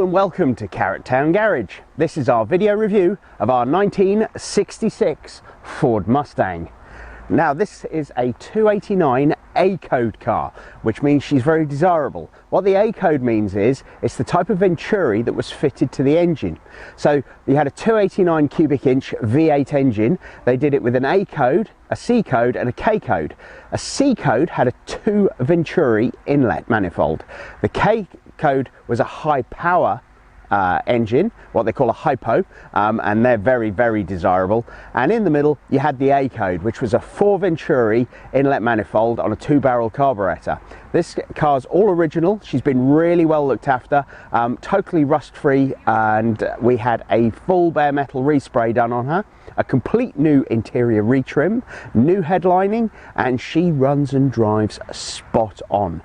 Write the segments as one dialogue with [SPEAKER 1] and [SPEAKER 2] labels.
[SPEAKER 1] Hello and welcome to Carrot Town Garage. This is our video review of our 1966 Ford Mustang. Now this is a 289 A code car, which means she's very desirable. What the A code means is it's the type of Venturi that was fitted to the engine. So you had a 289 cubic inch V8 engine. They did it with an A code, a C code and a K code. A C code had a 2 Venturi inlet manifold. The K code was a high power engine, what they call a hypo, and they're very desirable. And in the middle you had the A code, which was a 4 Venturi inlet manifold on a 2-barrel carburettor. This car's all original. She's been really well looked after, totally rust free, and we had a full bare metal respray done on her, a complete new interior retrim, new headlining, and she runs and drives spot on.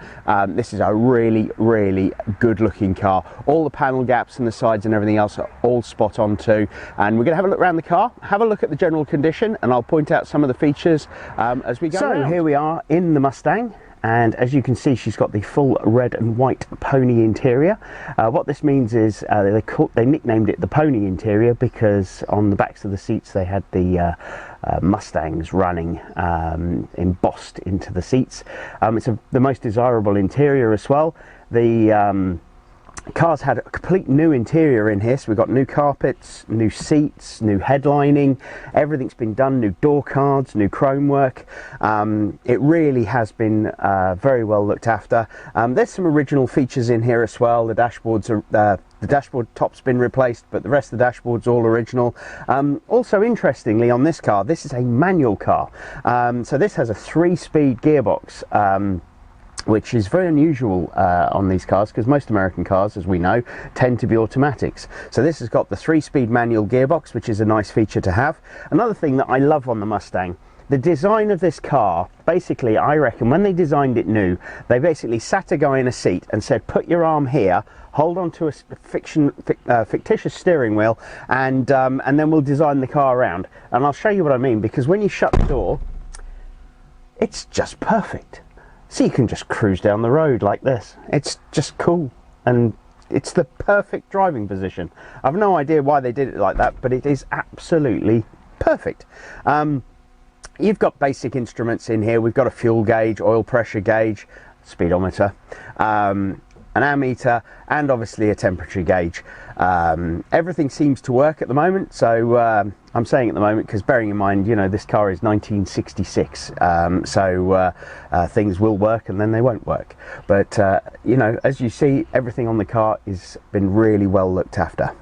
[SPEAKER 1] This is a really good looking car. All the panel gaps and the sides and everything else are all spot on too. And we're going to have a look around the car, have a look at the general condition, and I'll point out some of the features as we go around. So here we are in the Mustang. And as you can see, she's got the full red and white pony interior. What this means is they nicknamed it the pony interior because on the backs of the seats they had the Mustangs running embossed into the seats. It's the most desirable interior as well. The car's had a complete new interior in here, so we've got new carpets, new seats, new headlining, everything's been done, new door cards, new chrome work. It really has been very well looked after. There's some original features in here as well. The dashboards are the dashboard top's been replaced, but the rest of the dashboard's all original. Also interestingly, on this car, this is a manual car, so this has a 3-speed gearbox, which is very unusual on these cars because most American cars, as we know, tend to be automatics. So this has got the 3-speed manual gearbox, which is a nice feature to have. Another thing that I love on the Mustang, the design of this car, basically I reckon when they designed it new, they basically sat a guy in a seat and said, put your arm here, hold on to a fictitious steering wheel, and then we'll design the car around. And I'll show you what I mean, because when you shut the door, it's just perfect. So you can just cruise down the road like this. It's just cool, and it's the perfect driving position. I've no idea why they did it like that, but it is absolutely perfect. You've got basic instruments in here. We've got a fuel gauge, oil pressure gauge, speedometer, an ammeter, and obviously a temperature gauge. Everything seems to work at the moment, so I'm saying at the moment because bearing in mind, you know, this car is 1966, so things will work and then they won't work. But you know, as you see, everything on the car has been really well looked after.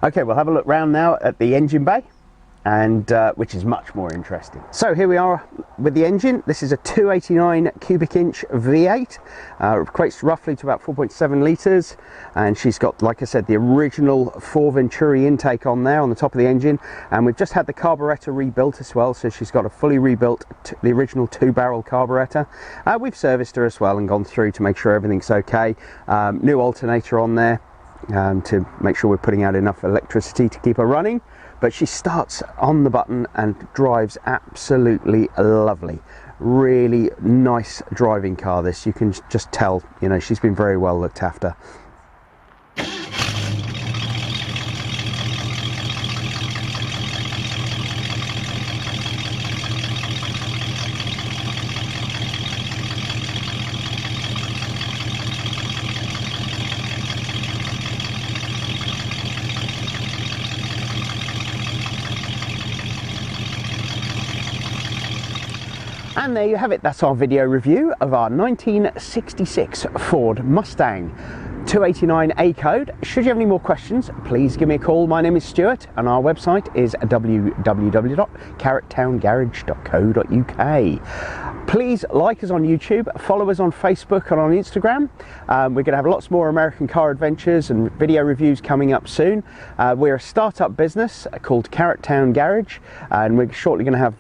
[SPEAKER 1] Okay, we'll have a look round now at the engine bay, and which is much more interesting. So here we are with the engine. This is a 289 cubic inch V8, equates roughly to about 4.7 litres, and she's got, like I said, the original 4 Venturi intake on there on the top of the engine, and we've just had the carburettor rebuilt as well, so she's got a fully rebuilt, the original 2-barrel carburettor. We've serviced her as well and gone through to make sure everything's okay. New alternator on there to make sure we're putting out enough electricity to keep her running. But she starts on the button and drives absolutely lovely. Really nice driving car this. You can just tell, you know, she's been very well looked after. And there you have it, that's our video review of our 1966 Ford Mustang 289 A code. Should you have any more questions, please give me a call. My name is Stuart and our website is www.carrottowngarage.co.uk. Please like us on YouTube, follow us on Facebook and on Instagram. We're going to have lots more American car adventures and video reviews coming up soon. We're a startup business called Carrot Town Garage, and we're shortly going to have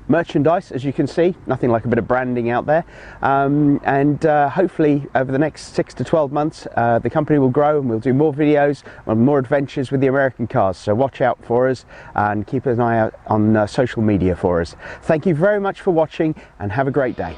[SPEAKER 1] merchandise, as you can see, nothing like a bit of branding out there, and hopefully over the next 6 to 12 months the company will grow and we'll do more videos and more adventures with the American cars, so watch out for us and keep an eye out on social media for us. Thank you very much for watching and have a great day.